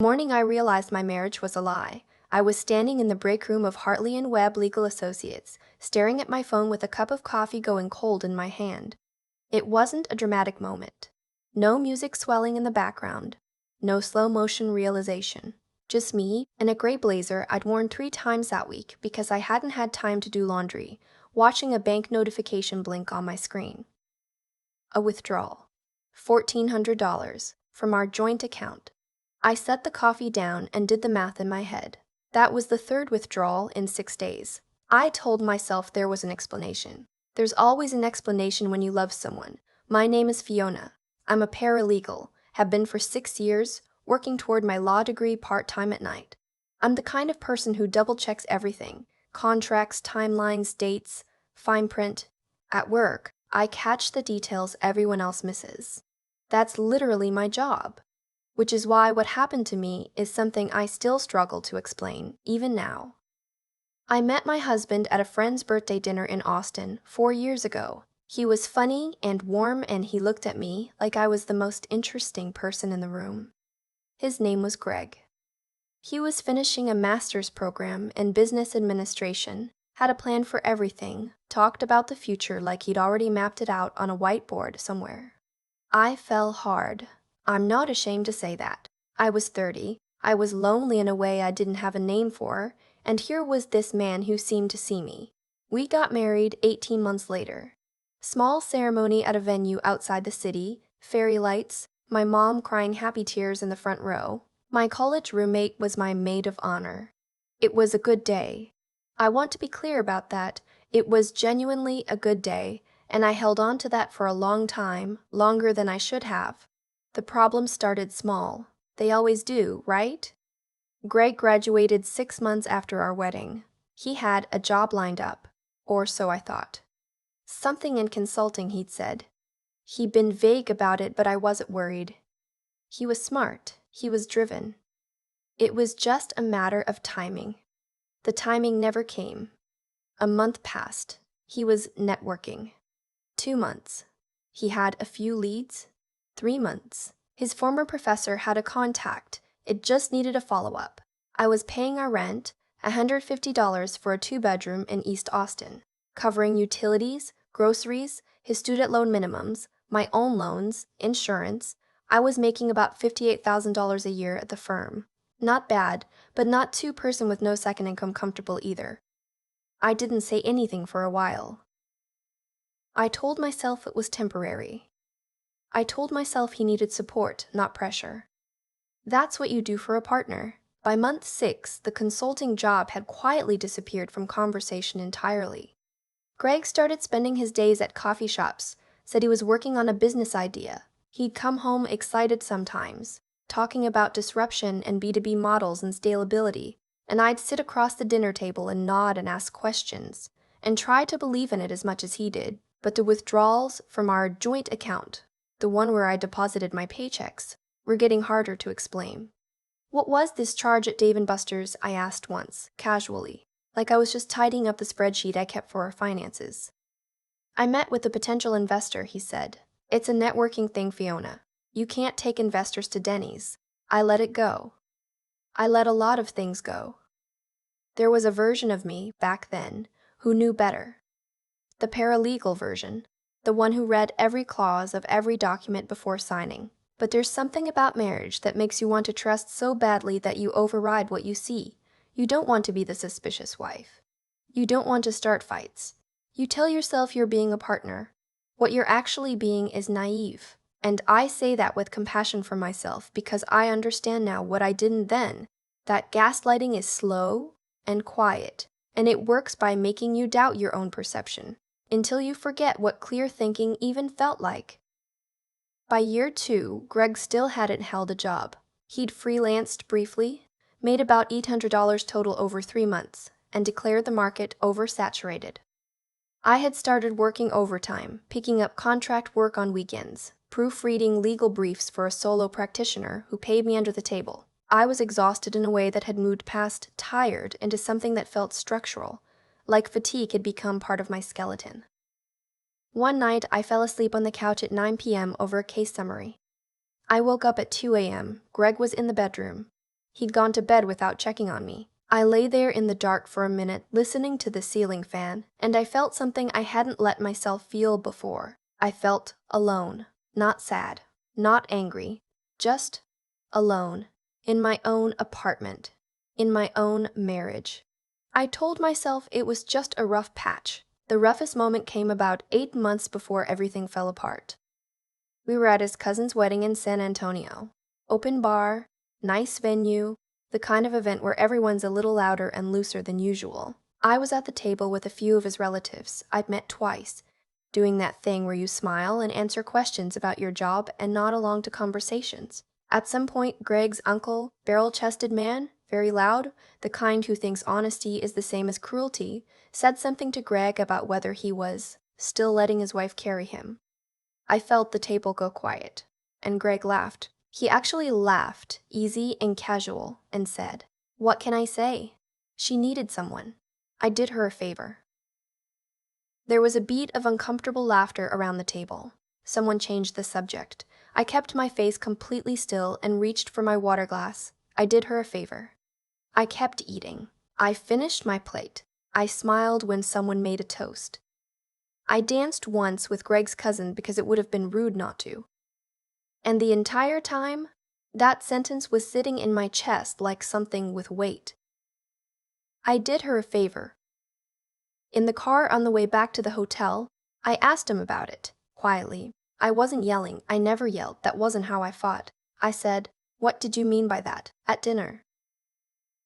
Morning I realized my marriage was a lie. I was standing in the break room of Hartley and Webb Legal Associates, staring at my phone with a cup of coffee going cold in my hand. It wasn't a dramatic moment. No music swelling in the background. No slow-motion realization. Just me in a gray blazer I'd worn 3 times that week because I hadn't had time to do laundry, watching a bank notification blink on my screen. A withdrawal. $1,400 from our joint account. I set the coffee down and did the math in my head. That was the 3rd withdrawal in 6 days. I told myself there was an explanation. There's always an explanation when you love someone. My name is Fiona. I'm a paralegal, have been for 6 years, working toward my law degree part-time at night. I'm the kind of person who double-checks everything: contracts, timelines, dates, fine print. At work, I catch the details everyone else misses. That's literally my job. Which is why what happened to me is something I still struggle to explain, even now. I met my husband at a friend's birthday dinner in Austin 4 years ago. He was funny and warm, and he looked at me like I was the most interesting person in the room. His name was Greg. He was finishing a master's program in business administration, had a plan for everything, talked about the future like he'd already mapped it out on a whiteboard somewhere. I fell hard. I'm not ashamed to say that. I was 30, I was lonely in a way I didn't have a name for, and here was this man who seemed to see me. We got married 18 months later. Small ceremony at a venue outside the city, fairy lights, my mom crying happy tears in the front row. My college roommate was my maid of honor. It was a good day. I want to be clear about that. It was genuinely a good day, and I held on to that for a long time, longer than I should have. The problems started small. They always do, right? Greg graduated 6 months after our wedding. He had a job lined up, or so I thought. Something in consulting, he'd said. He'd been vague about it, but I wasn't worried. He was smart. He was driven. It was just a matter of timing. The timing never came. A month passed. He was networking. 2 months. He had a few leads. 3 months. His former professor had a contact. It just needed a follow-up. I was paying our rent, $150 for a 2-bedroom in East Austin, covering utilities, groceries, his student loan minimums, my own loans, insurance. I was making about $58,000 a year at the firm. Not bad, but not two-person with no second income comfortable either. I didn't say anything for a while. I told myself it was temporary. I told myself he needed support, not pressure. That's what you do for a partner. By month 6, the consulting job had quietly disappeared from conversation entirely. Greg started spending his days at coffee shops, said he was working on a business idea. He'd come home excited sometimes, talking about disruption and B2B models and scalability, and I'd sit across the dinner table and nod and ask questions, and try to believe in it as much as he did. But the withdrawals from our joint account, the one where I deposited my paychecks, were getting harder to explain. What was this charge at Dave & Buster's? I asked once, casually, like I was just tidying up the spreadsheet I kept for our finances. I met with a potential investor, he said. It's a networking thing, Fiona. You can't take investors to Denny's. I let it go. I let a lot of things go. There was a version of me, back then, who knew better. The paralegal version, the one who read every clause of every document before signing. But there's something about marriage that makes you want to trust so badly that you override what you see. You don't want to be the suspicious wife. You don't want to start fights. You tell yourself you're being a partner. What you're actually being is naive. And I say that with compassion for myself because I understand now what I didn't then, that gaslighting is slow and quiet, and it works by making you doubt your own perception, until you forget what clear thinking even felt like. By year 2, Greg still hadn't held a job. He'd freelanced briefly, made about $800 total over 3 months, and declared the market oversaturated. I had started working overtime, picking up contract work on weekends, proofreading legal briefs for a solo practitioner who paid me under the table. I was exhausted in a way that had moved past tired into something that felt structural, like fatigue had become part of my skeleton. One night, I fell asleep on the couch at 9 p.m. over a case summary. I woke up at 2 a.m. Greg was in the bedroom. He'd gone to bed without checking on me. I lay there in the dark for a minute, listening to the ceiling fan, and I felt something I hadn't let myself feel before. I felt alone, not sad, not angry, just alone, in my own apartment, in my own marriage. I told myself it was just a rough patch. The roughest moment came about 8 months before everything fell apart. We were at his cousin's wedding in San Antonio. Open bar, nice venue, the kind of event where everyone's a little louder and looser than usual. I was at the table with a few of his relatives I'd met twice, doing that thing where you smile and answer questions about your job and nod along to conversations. At some point, Greg's uncle, barrel-chested man, very loud, the kind who thinks honesty is the same as cruelty, said something to Greg about whether he was still letting his wife carry him. I felt the table go quiet, and Greg laughed. He actually laughed, easy and casual, and said, "What can I say? She needed someone. I did her a favor." There was a beat of uncomfortable laughter around the table. Someone changed the subject. I kept my face completely still and reached for my water glass. I did her a favor. I kept eating. I finished my plate. I smiled when someone made a toast. I danced once with Greg's cousin because it would have been rude not to. And the entire time, that sentence was sitting in my chest like something with weight. I did her a favor. In the car on the way back to the hotel, I asked him about it, quietly. I wasn't yelling. I never yelled. That wasn't how I fought. I said, "What did you mean by that? At dinner?"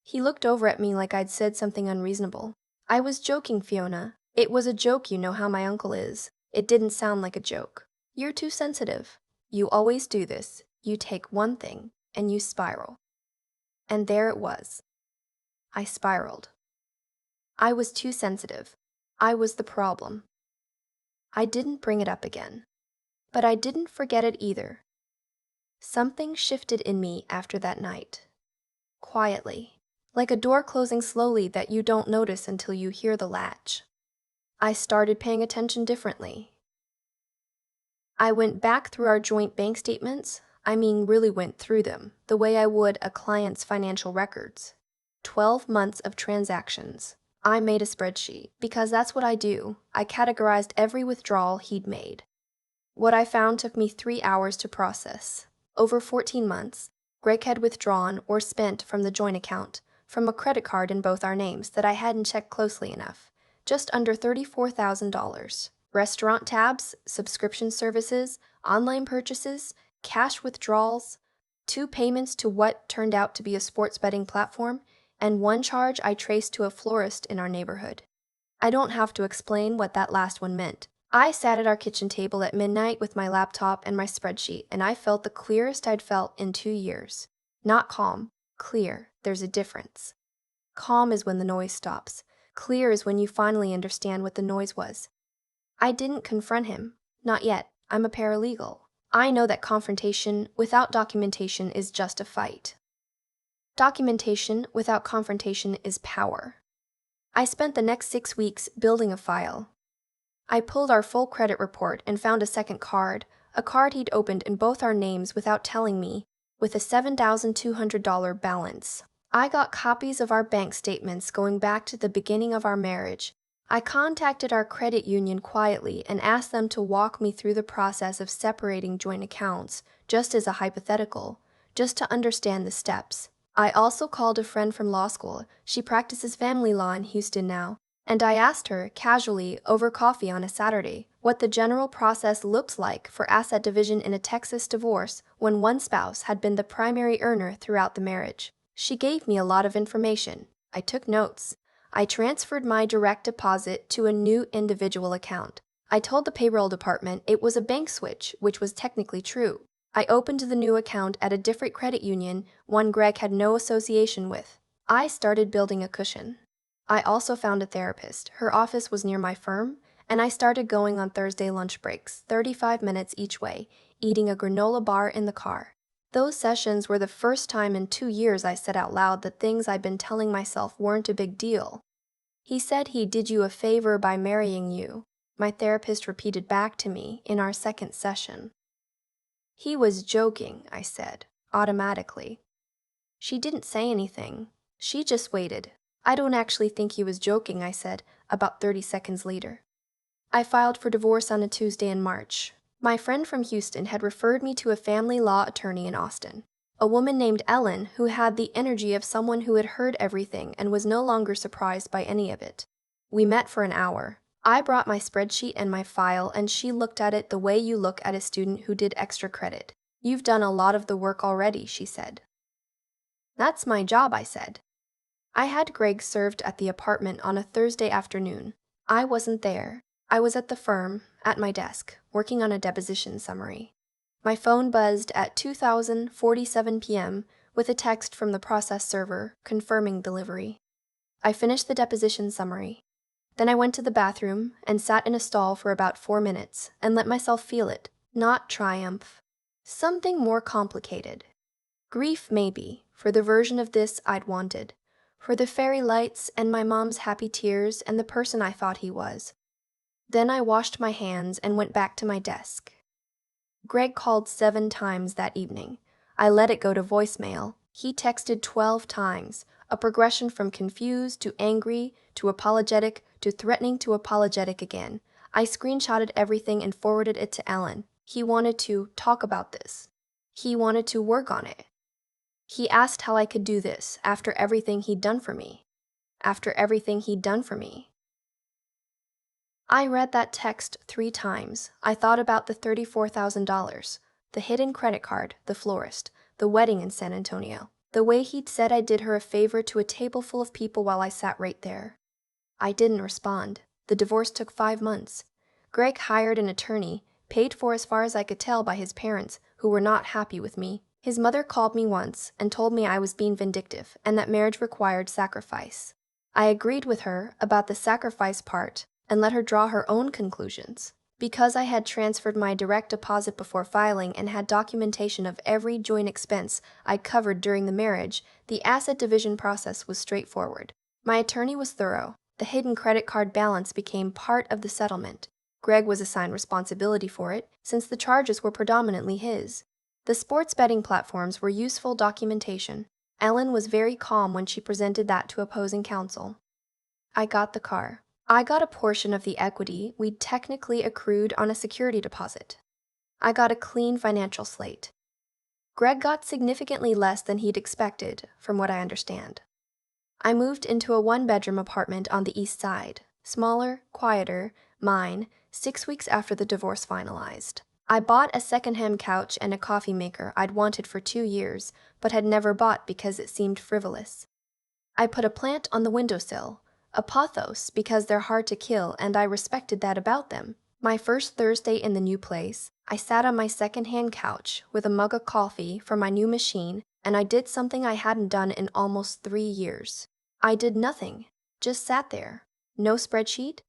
He looked over at me like I'd said something unreasonable. "I was joking, Fiona. It was a joke, you know how my uncle is. It didn't sound like a joke. You're too sensitive. You always do this. You take one thing, and you spiral." And there it was. I spiraled. I was too sensitive. I was the problem. I didn't bring it up again. But I didn't forget it either. Something shifted in me after that night. Quietly. Like a door closing slowly that you don't notice until you hear the latch. I started paying attention differently. I went back through our joint bank statements. Really went through them, the way I would a client's financial records. 12 months of transactions. I made a spreadsheet, because that's what I do. I categorized every withdrawal he'd made. What I found took me 3 hours to process. Over 14 months, Greg had withdrawn or spent from the joint account, from a credit card in both our names that I hadn't checked closely enough, just under $34,000. Restaurant tabs, subscription services, online purchases, cash withdrawals, 2 payments to what turned out to be a sports betting platform, and 1 charge I traced to a florist in our neighborhood. I don't have to explain what that last one meant. I sat at our kitchen table at midnight with my laptop and my spreadsheet, and I felt the clearest I'd felt in 2 years. Not calm, clear. There's a difference. Calm is when the noise stops. Clear is when you finally understand what the noise was. I didn't confront him. Not yet. I'm a paralegal. I know that confrontation without documentation is just a fight. Documentation without confrontation is power. I spent the next 6 weeks building a file. I pulled our full credit report and found a second card, a card he'd opened in both our names without telling me, with a $7,200 balance. I got copies of our bank statements going back to the beginning of our marriage. I contacted our credit union quietly and asked them to walk me through the process of separating joint accounts, just as a hypothetical, just to understand the steps. I also called a friend from law school. She practices family law in Houston now, and I asked her, casually, over coffee on a Saturday, what the general process looks like for asset division in a Texas divorce when one spouse had been the primary earner throughout the marriage. She gave me a lot of information. I took notes. I transferred my direct deposit to a new individual account. I told the payroll department it was a bank switch, which was technically true. I opened the new account at a different credit union, one Greg had no association with. I started building a cushion. I also found a therapist. Her office was near my firm, and I started going on Thursday lunch breaks, 35 minutes each way, eating a granola bar in the car. Those sessions were the first time in 2 years I said out loud the things I'd been telling myself weren't a big deal. He said he did you a favor by marrying you, my therapist repeated back to me in our second session. He was joking, I said, automatically. She didn't say anything. She just waited. I don't actually think he was joking, I said, about 30 seconds later. I filed for divorce on a Tuesday in March. My friend from Houston had referred me to a family law attorney in Austin, a woman named Ellen who had the energy of someone who had heard everything and was no longer surprised by any of it. We met for an hour. I brought my spreadsheet and my file, and she looked at it the way you look at a student who did extra credit. "You've done a lot of the work already," she said. "That's my job," I said. I had Greg served at the apartment on a Thursday afternoon. I wasn't there. I was at the firm, at my desk, working on a deposition summary. My phone buzzed at 2047 p.m. with a text from the process server confirming delivery. I finished the deposition summary. Then I went to the bathroom and sat in a stall for about 4 minutes and let myself feel it, not triumph. Something more complicated. Grief, maybe, for the version of this I'd wanted, for the fairy lights and my mom's happy tears and the person I thought he was. Then I washed my hands and went back to my desk. Greg called 7 times that evening. I let it go to voicemail. He texted 12 times, a progression from confused to angry to apologetic to threatening to apologetic again. I screenshotted everything and forwarded it to Ellen. He wanted to talk about this. He wanted to work on it. He asked how I could do this after everything he'd done for me. After everything he'd done for me. I read that text 3 times. I thought about the $34,000, the hidden credit card, the florist, the wedding in San Antonio, the way he'd said I did her a favor to a table full of people while I sat right there. I didn't respond. The divorce took 5 months. Greg hired an attorney, paid for as far as I could tell by his parents, who were not happy with me. His mother called me once and told me I was being vindictive and that marriage required sacrifice. I agreed with her about the sacrifice part and let her draw her own conclusions. Because I had transferred my direct deposit before filing and had documentation of every joint expense I covered during the marriage, the asset division process was straightforward. My attorney was thorough. The hidden credit card balance became part of the settlement. Greg was assigned responsibility for it, since the charges were predominantly his. The sports betting platforms were useful documentation. Ellen was very calm when she presented that to opposing counsel. I got the car. I got a portion of the equity we'd technically accrued on a security deposit. I got a clean financial slate. Greg got significantly less than he'd expected, from what I understand. I moved into a 1-bedroom apartment on the east side, smaller, quieter, mine, 6 weeks after the divorce finalized. I bought a secondhand couch and a coffee maker I'd wanted for 2 years, but had never bought because it seemed frivolous. I put a plant on the windowsill, a pothos because they're hard to kill and I respected that about them. My first Thursday in the new place, I sat on my secondhand couch with a mug of coffee from my new machine and I did something I hadn't done in almost 3 years. I did nothing, just sat there. No spreadsheet,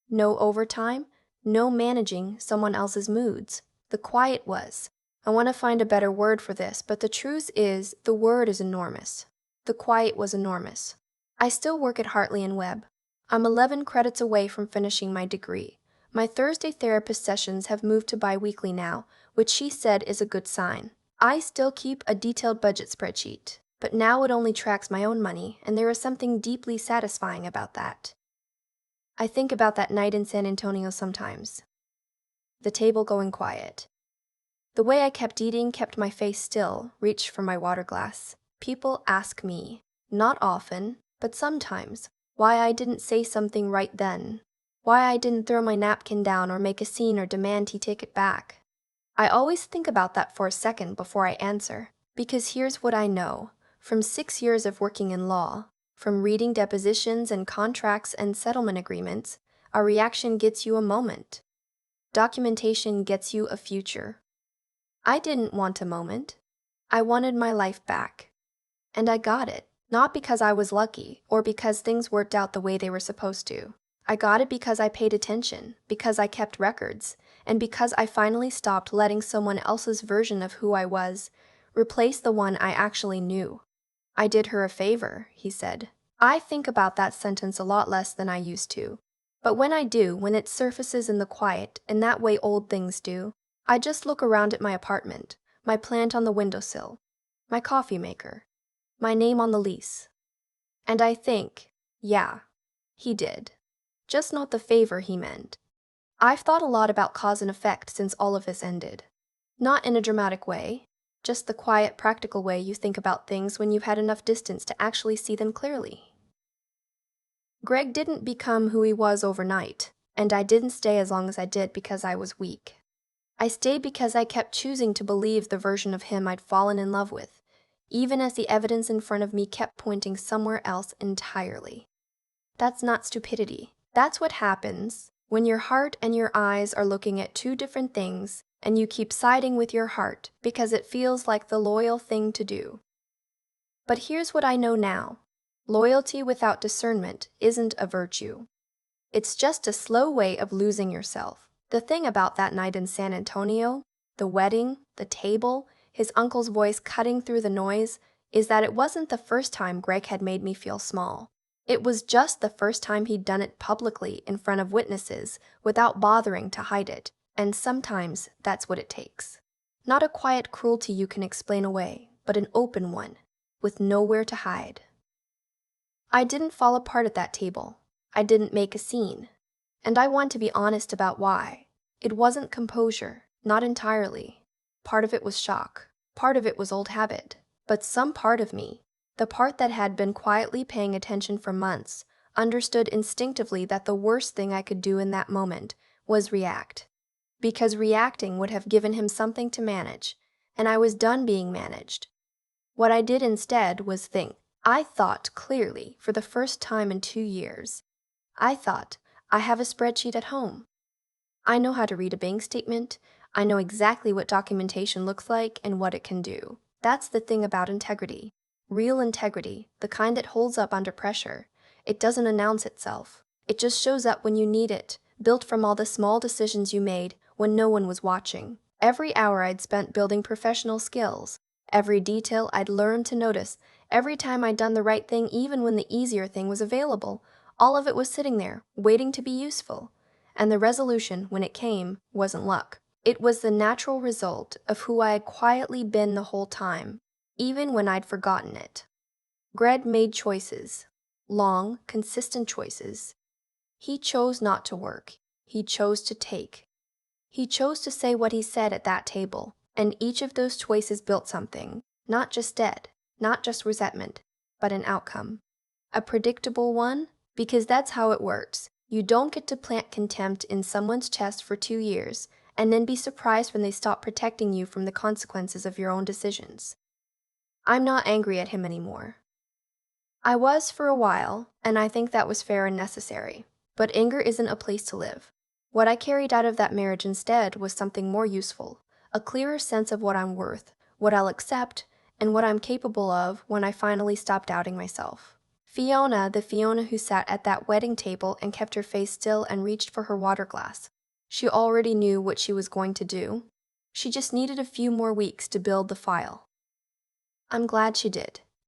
no overtime, no managing someone else's moods. The quiet was. I want to find a better word for this, but the truth is, the word is enormous. The quiet was enormous. I still work at Hartley and Webb. I'm 11 credits away from finishing my degree. My Thursday therapist sessions have moved to bi-weekly now, which she said is a good sign. I still keep a detailed budget spreadsheet, but now it only tracks my own money, and there is something deeply satisfying about that. I think about that night in San Antonio sometimes. The table going quiet. The way I kept eating kept my face still, reached for my water glass. People ask me, not often, but sometimes, why I didn't say something right then. Why I didn't throw my napkin down or make a scene or demand he take it back. I always think about that for a second before I answer, because here's what I know. From 6 years of working in law, from reading depositions and contracts and settlement agreements, a reaction gets you a moment. Documentation gets you a future. I didn't want a moment. I wanted my life back. And I got it, not because I was lucky or because things worked out the way they were supposed to. I got it because I paid attention, because I kept records, and because I finally stopped letting someone else's version of who I was replace the one I actually knew. I did her a favor, he said. I think about that sentence a lot less than I used to. But when I do, when it surfaces in the quiet, in that way old things do, I just look around at my apartment, my plant on the windowsill, my coffee maker, my name on the lease. And I think, yeah, he did. Just not the favor he meant. I've thought a lot about cause and effect since all of this ended. Not in a dramatic way, just the quiet, practical way you think about things when you've had enough distance to actually see them clearly. Greg didn't become who he was overnight, and I didn't stay as long as I did because I was weak. I stayed because I kept choosing to believe the version of him I'd fallen in love with, even as the evidence in front of me kept pointing somewhere else entirely. That's not stupidity. That's what happens when your heart and your eyes are looking at two different things and you keep siding with your heart because it feels like the loyal thing to do. But here's what I know now. Loyalty without discernment isn't a virtue. It's just a slow way of losing yourself. The thing about that night in San Antonio, the wedding, the table, his uncle's voice cutting through the noise, is that it wasn't the first time Greg had made me feel small. It was just the first time he'd done it publicly in front of witnesses without bothering to hide it, and sometimes that's what it takes. Not a quiet cruelty you can explain away, but an open one, with nowhere to hide. I didn't fall apart at that table. I didn't make a scene. And I want to be honest about why. It wasn't composure, not entirely. Part of it was shock. Part of it was old habit. But some part of me, the part that had been quietly paying attention for months, understood instinctively that the worst thing I could do in that moment was react. Because reacting would have given him something to manage, and I was done being managed. What I did instead was think. I thought clearly for the first time in 2 years. I thought, I have a spreadsheet at home. I know how to read a bank statement. I know exactly what documentation looks like and what it can do. That's the thing about integrity. Real integrity, the kind that holds up under pressure. It doesn't announce itself. It just shows up when you need it, built from all the small decisions you made when no one was watching. Every hour I'd spent building professional skills. Every detail I'd learned to notice. Every time I'd done the right thing even when the easier thing was available. All of it was sitting there, waiting to be useful. And the resolution, when it came, wasn't luck. It was the natural result of who I had quietly been the whole time, even when I'd forgotten it. Greg made choices. Long, consistent choices. He chose not to work. He chose to take. He chose to say what he said at that table, and each of those choices built something, not just dead, not just resentment, but an outcome. A predictable one, because that's how it works. You don't get to plant contempt in someone's chest for 2 years and then be surprised when they stop protecting you from the consequences of your own decisions. I'm not angry at him anymore. I was for a while, and I think that was fair and necessary. But anger isn't a place to live. What I carried out of that marriage instead was something more useful, a clearer sense of what I'm worth, what I'll accept, and what I'm capable of when I finally stop doubting myself. Fiona, the Fiona who sat at that wedding table and kept her face still and reached for her water glass. She already knew what she was going to do. She just needed a few more weeks to build the file. I'm glad she did.